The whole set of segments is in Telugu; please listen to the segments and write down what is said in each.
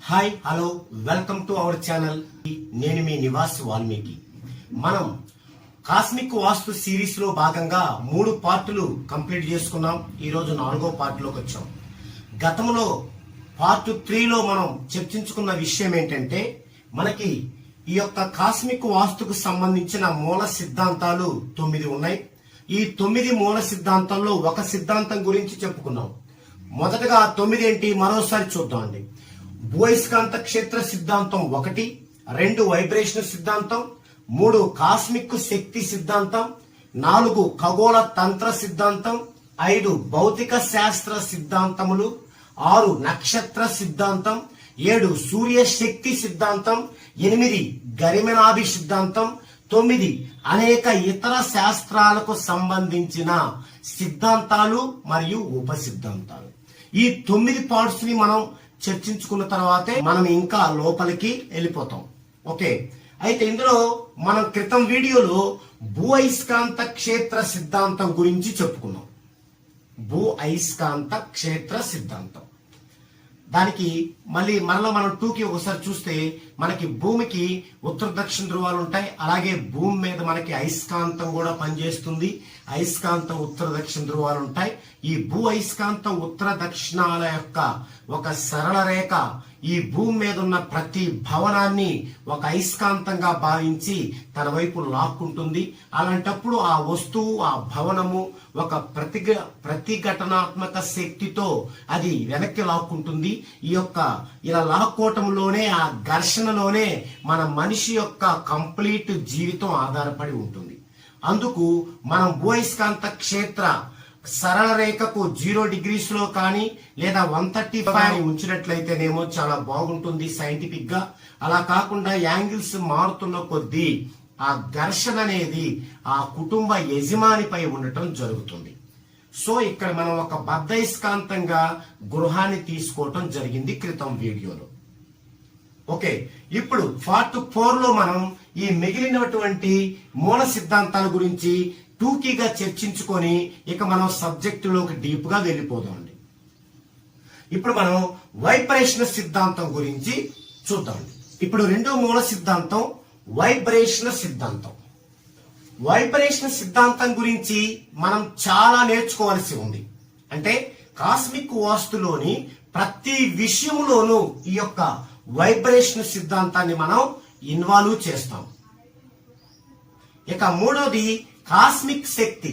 Hi hello welcome to our channel. నేను మీ నివాస్ వాల్మీకి. మనం కాస్మిక్ వాస్తు సిరీస్ లో భాగంగా 3 పార్టులు కంప్లీట్ చేసుకున్నాం. ఈరోజు 4వ పార్ట్లోకి వచ్చాం. గతంలో పార్ట్ 3లో మనం చర్చించుకున్న విషయం ఏంటంటే, మనకి ఈ యొక్క కాస్మిక్ వాస్తుకు సంబంధించిన మూల సిద్ధాంతాలు 9 ఉన్నాయి. ఈ 9 మూల సిద్ధాంతాల్లో ఒక సిద్ధాంతం గురించి చెప్పుకున్నాం. మొదటగా 9 ఏంటి మరోసారి చూద్దామండి. భూయస్కాంత క్షేత్ర సిద్ధాంతం 1, 2 వైబ్రేషన్ సిద్ధాంతం, 3 కాస్మిక్ శక్తి సిద్ధాంతం, 4 ఖగోళ తంత్ర సిద్ధాంతం, 5 భౌతిక శాస్త్ర సిద్ధాంతములు, 6 నక్షత్ర సిద్ధాంతం, 7 సూర్య శక్తి సిద్ధాంతం, 8 గరిమనాభి సిద్ధాంతం, 9 అనేక ఇతర శాస్త్రాలకు సంబంధించిన సిద్ధాంతాలు మరియు ఉప సిద్ధాంతాలు. ఈ 9 పార్ట్స్ ని మనం చర్చించుకున్న తర్వాతే మనం ఇంకా లోపలికి వెళ్ళిపోతాం. ఓకే, అయితే ఇందులో మనం క్రితం వీడియోలో భూ అయస్కాంత క్షేత్ర సిద్ధాంతం గురించి చెప్పుకున్నాం. భూ అయస్కాంత క్షేత్ర సిద్ధాంతం దానికి మరలా మనం 2కి ఒకసారి చూస్తే, మనకి భూమికి ఉత్తర దక్షిణ ధ్రువాలు ఉంటాయి. అలాగే భూమి మీద మనకి అయస్కాంతం కూడా పనిచేస్తుంది. అయస్కాంతం ఉత్తర దక్షిణ ధ్రువాలు ఉంటాయి. ఈ భూ అయస్కాంతం ఉత్తర దక్షిణాల యొక్క ఒక సరళ రేఖ ఈ భూమి మీద ఉన్న ప్రతి భవనాన్ని ఒక అయస్కాంతంగా భావించి తన వైపు లాక్కుంటుంది. అలాంటప్పుడు ఆ వస్తువు, ఆ భవనము ఒక ప్రతిఘటనాత్మక శక్తితో అది వెనక్కి లాక్కుంటుంది. ఈ యొక్క ఇలా లాక్కోవటంలోనే, ఆ ఘర్షణలోనే మన మనిషి యొక్క కంప్లీట్ జీవితం ఆధారపడి ఉంటుంది. అందుకు మనం భూయస్కాంత క్షేత్ర సరళ రేఖకు 0 degrees లో కానీ లేదా 135 ఉంచినట్లయితేనేమో చాలా బాగుంటుంది సైంటిఫిక్ గా. అలా కాకుండా యాంగిల్స్ మారుతున్న కొద్దీ ఆ ఘర్షణ అనేది ఆ కుటుంబ యజమానిపై ఉండటం జరుగుతుంది. సో ఇక్కడ మనం ఒక బద్ధయస్కాంతంగా గృహాన్ని తీసుకోవటం జరిగింది క్రితం వీడియోలో. ఓకే, ఇప్పుడు పార్ట్ 4లో మనం ఈ మిగిలినటువంటి మూల సిద్ధాంతాల గురించి టూకీగా చర్చించుకొని ఇక మనం సబ్జెక్టులోకి డీప్ గా వెళ్ళిపోదామండి. ఇప్పుడు మనం వైబ్రేషన్ సిద్ధాంతం గురించి చూద్దామండి. ఇప్పుడు 2వ మూల సిద్ధాంతం వైబ్రేషన్ సిద్ధాంతం. వైబ్రేషన్ సిద్ధాంతం గురించి మనం చాలా నేర్చుకోవాల్సి ఉంది. అంటే కాస్మిక్ వాస్తులోని ప్రతి విషయంలోనూ ఈ యొక్క వైబ్రేషన్ సిద్ధాంతాన్ని మనం ఇన్వాల్వ్ చేస్తాం. ఇక 3వది కాస్మిక్ శక్తి.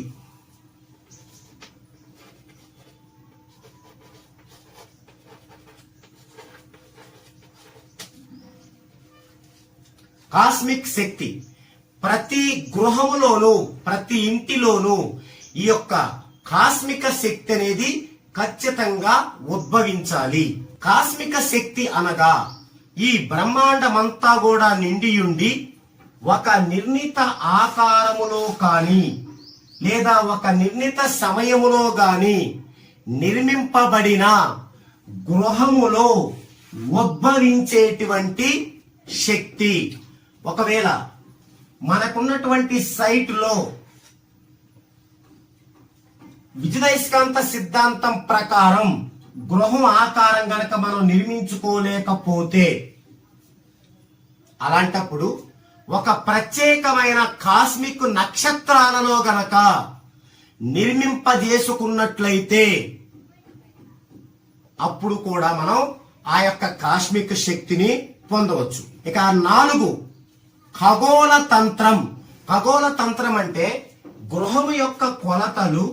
కాస్మిక్ శక్తి ప్రతి గృహములోనూ, ప్రతి ఇంటిలోనూ ఈ యొక్క కాస్మిక శక్తి అనేది ఖచ్చితంగా ఉద్భవించాలి. కాస్మిక శక్తి అనగా ఈ బ్రహ్మాండమంతా కూడా నిండియుండి ఒక నిర్ణీత ఆకారములో కానీ లేదా ఒక నిర్ణీత సమయములో గాని నిర్మింపబడిన గృహములో ఉద్భవించేటువంటి శక్తి. ఒకవేళ మనకున్నటువంటి సైట్లో విద్యుదయస్కాంత సిద్ధాంతం ప్రకారం గృహం ఆకారం గనక మనం నిర్మించుకోలేకపోతే, అలాంటప్పుడు ఒక ప్రత్యేకమైన కాస్మిక్ నక్షత్రాలలో గనక నిర్మింపజేసుకున్నట్లయితే అప్పుడు కూడా మనం ఆ యొక్క కాస్మిక్ శక్తిని పొందవచ్చు. ఇక 4 ఖగోళ తంత్రం. ఖగోళ తంత్రం అంటే గృహము యొక్క కొలతలు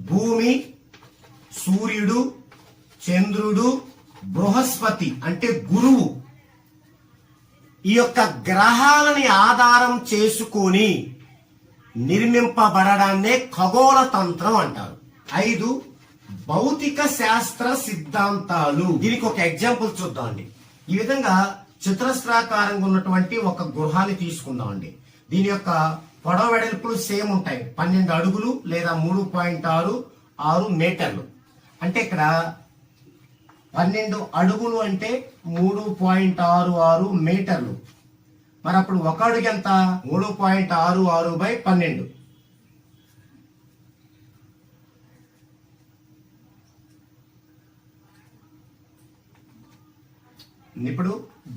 భూమి, సూర్యుడు, చంద్రుడు, బృహస్పతి అంటే గురువు, ఈ యొక్క గ్రహాలని ఆధారం చేసుకొని నిర్మింపబడడాన్నే ఖగోళ తంత్రం అంటారు. 5 భౌతిక శాస్త్ర సిద్ధాంతాలు. దీనికి ఒక ఎగ్జాంపుల్ చూద్దామండి. ఈ విధంగా చతురస్రాకారంగా ఉన్నటువంటి ఒక గృహాన్ని తీసుకుందామండి. దీని యొక్క పొడవ వెడల్పులు సేమ్ ఉంటాయి, 12 అడుగులు లేదా 3.66 మీటర్లు. అంటే ఇక్కడ 12 అడుగులు అంటే 3.66 మీటర్లు. మరి అప్పుడు 1 అడుగు ఎంత? 3.66/12. ఇప్పుడు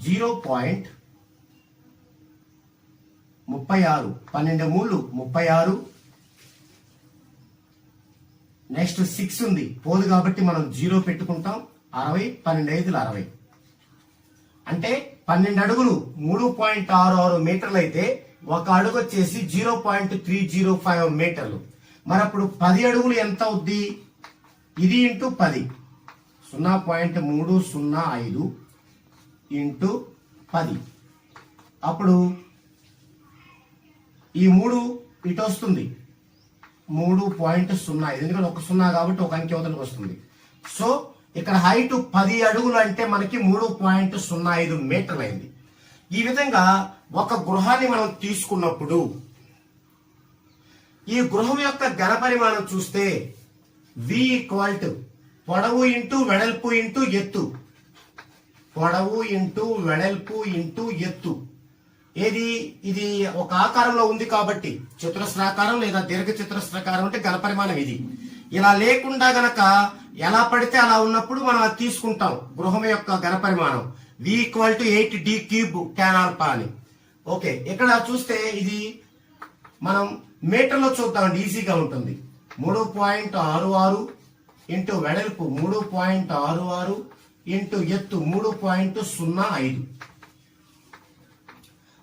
0.36 12 మూళ్ళు 36. నెక్స్ట్ 6 ఉంది పోదు కాబట్టి మనం 0 పెట్టుకుంటాం. 60 12 5 60 అంటే 12 అడుగులు 3.66 మీటర్లు అయితే ఒక అడుగు వచ్చేసి 0.305 మీటర్లు. మరి అప్పుడు 10 అడుగులు ఎంత అవుద్ది? ఇది ఇంటూ 10 0.305 ఇంటూ 10. అప్పుడు ఈ 3 ఇటు వస్తుంది 3.05 ఎందుకంటే ఒక 0 కాబట్టి ఒక అంకె అవతలకు వస్తుంది. సో ఇక్కడ హైట్ 10 అడుగులు అంటే మనకి 3.05 మీటర్లు అయింది. ఈ విధంగా ఒక గృహాన్ని మనం తీసుకున్నప్పుడు ఈ గృహం యొక్క ఘన పరిమాణం చూస్తే V ఈక్వల్ పొడవు ఇంటూ వెడల్పు ఇంటూ ఎత్తు, పొడవు ఇంటూ వెడల్పు ఇంటూ ఎత్తు. ఏది ఇది ఒక ఆకారంలో ఉంది కాబట్టి చతురస్రాకారం లేదా దీర్ఘ చతురస్రాకారం అంటే ఘన పరిమాణం ఇది. ఇలా లేకుండా గనక ఎలా పడితే అలా ఉన్నప్పుడు మనం అది తీసుకుంటాం గృహం యొక్క ఘన పరిమాణం V equal to 8D cube tan alpha అని. ఓకే, ఇక్కడ చూస్తే ఇది మనం మీటర్లో చూద్దామండి, ఈజీగా ఉంటుంది. 3.66 ఇంటూ వెడల్పు 3.66 ఇంటూ ఎత్తు 3.05.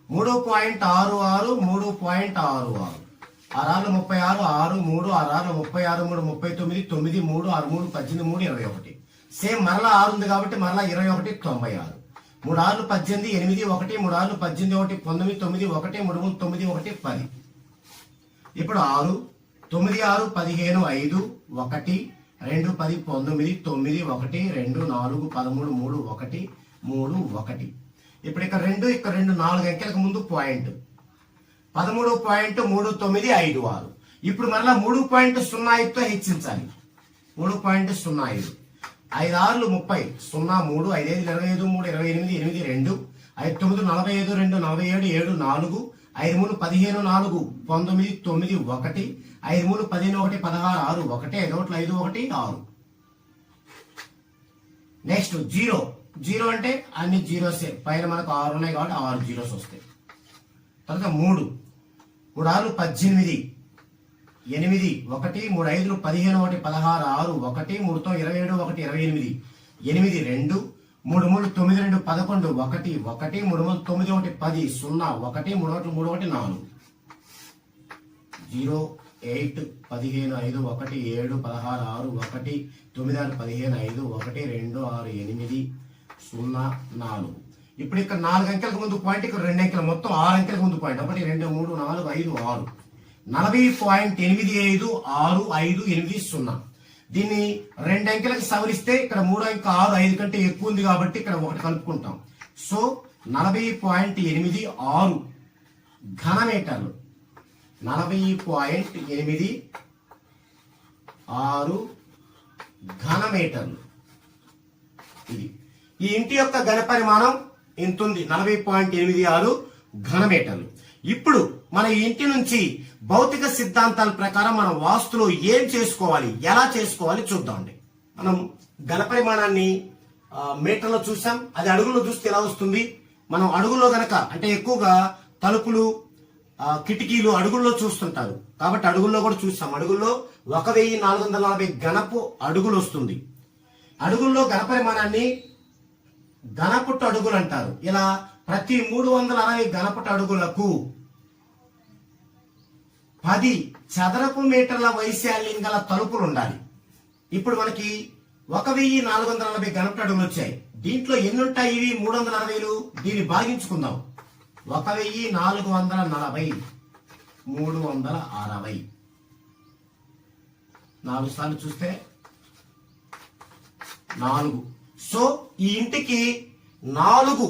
3.66 3.66 6 36 6 3 6 36 3 39 9 3 6 3 18 3 21. సేమ్ మరలా 6 ఉంది కాబట్టి మరలా 21 96. 3 6 18 8 1 3 6 18 1 19 9 1 3 9 1 10. ఇప్పుడు 6 9 6 15 5 1 2 10 19 9 1 2 4 13 3 1 3 1. ఇప్పుడు ఇక్కడ 2 ఇక్కడ 2 4 అంకెలకు ముందు పాయింట్ 13.3956. ఇప్పుడు మరలా 3.05తో హెచ్చించాలి. 3.05 5 6 30 0 3 5 5 25 3 28 8 2 5 9 45 2 47 7 4 5 3 15 4 19 9 1 5 3 15 1 16 6 1 5 1 5 1 6. నెక్స్ట్ 0 అంటే అన్ని జీరోసే, పైన మనకు 6 ఉన్నాయి కాబట్టి 6 జీరోస్ వస్తాయి. తర్వాత 3 6 18 8 1 3 5 15 1 16 6 1 3 తో 27 1 28 8 2 3 3 9 2 11 1 1 3 3 9 1 10 0 1 3 1 3 1 4 0 8 15 5 1 7 16 6 1 9 6 15 5 1 2 6 8 0 4. ఇప్పుడు ఇక్కడ 4 అంకెలకు ముందు పాయింట్, ఇక్కడ 2 అంకెలు, మొత్తం 6 అంకెలకు ముందు పాయింట్. 1 2 3 4 5 6 40.856580. దీన్ని 2 అంకెలకు సవరిస్తే ఇక్కడ 3 అంక 6 5 కంటే ఎక్కువ ఉంది కాబట్టి ఇక్కడ 1 కలుపుకుంటాం. సో 40.86 ఘన మీటర్లు. 40.86 ఘన మీటర్లు. ఇది ఈ ఇంటి యొక్క ఘన పరిమాణం ఎంత ఉంది? 40.86 ఘన మీటర్లు. ఇప్పుడు మన ఇంటి నుంచి భౌతిక సిద్ధాంతాల ప్రకారం మనం వాస్తులో ఏం చేసుకోవాలి, ఎలా చేసుకోవాలి చూద్దామండి. మనం ఘన పరిమాణాన్ని మీటర్లో చూసాం, అది అడుగుల్లో చూస్తే ఎలా వస్తుంది? మనం అడుగుల్లో గనక అంటే ఎక్కువగా తలుపులు కిటికీలు అడుగుల్లో చూస్తుంటారు కాబట్టి అడుగుల్లో కూడా చూసాం. అడుగుల్లో 1440 ఘనపు అడుగులు వస్తుంది. అడుగుల్లో ఘన పరిమాణాన్ని ఘనపుట్టు అడుగులు అంటారు. ఇలా ప్రతి 360 ఘనపుట్టు అడుగులకు 10 చదరపు మీటర్ల వైశాల్యం గల తలుపులు ఉండాలి. ఇప్పుడు మనకి 1440 ఘనపుట్టు అడుగులు వచ్చాయి. దీంట్లో ఎన్ని ఉంటాయి? ఇవి 360లు. దీన్ని భాగించుకుందాం. 1440 360 4 సార్లు చూస్తే 4. సో ఈ ఇంటికి 4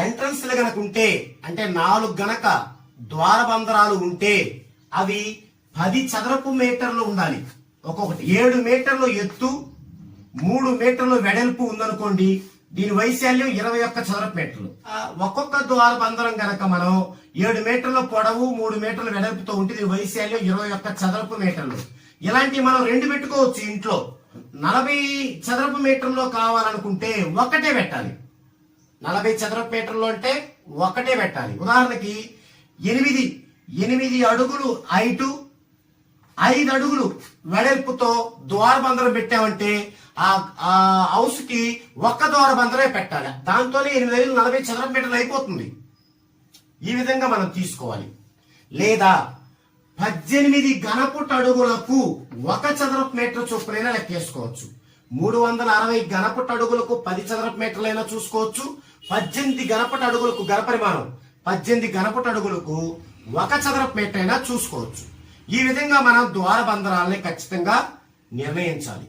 ఎంట్రన్స్లు గనక ఉంటే, అంటే 4 గనక ద్వారబంధరాలు ఉంటే అవి 10 చదరపు మీటర్లు ఉండాలి. ఒక్కొక్కటి 7 మీటర్లు ఎత్తు 3 మీటర్లు వెడల్పు ఉందనుకోండి, దీని వైశాల్యం 21 చదరపు మీటర్లు. ఒక్కొక్క ద్వారబంధరం గనక మనం 7 మీటర్ల పొడవు 3 మీటర్ల వెడల్పుతో ఉంటే దీని వైశాల్యం 21 చదరపు మీటర్లు. ఇలాంటివి మనం 2 పెట్టుకోవచ్చు ఇంట్లో. 40 చదరపు మీటర్లో కావాలనుకుంటే ఒకటే పెట్టాలి. 40 చదరపు మీటర్లు అంటే ఒకటే పెట్టాలి. ఉదాహరణకి 8 అడుగులు హైటు, 5 అడుగులు వెడల్పుతో ద్వారబంధం పెట్టామంటే ఆ హౌస్ కి ఒక్క ద్వారబంధమే పెట్టాలి. దాంతోనే 8 40 చదరపు మీటర్లు అయిపోతుంది. ఈ విధంగా మనం తీసుకోవాలి. లేదా 18 ఘనపుట అడుగులకు 1 చదరపు మీటర్ చొప్పునైనా లెక్కేసుకోవచ్చు. 360 ఘనపుట అడుగులకు 10 చదరపు మీటర్లైనా చూసుకోవచ్చు. 18 ఘనపుట అడుగులకు ఘనపరిమాణం 18 ఘనపుట అడుగులకు 1 చదరపు మీటర్ అయినా చూసుకోవచ్చు. ఈ విధంగా మనం ద్వారబంధనాలని ఖచ్చితంగా నిర్ణయించాలి.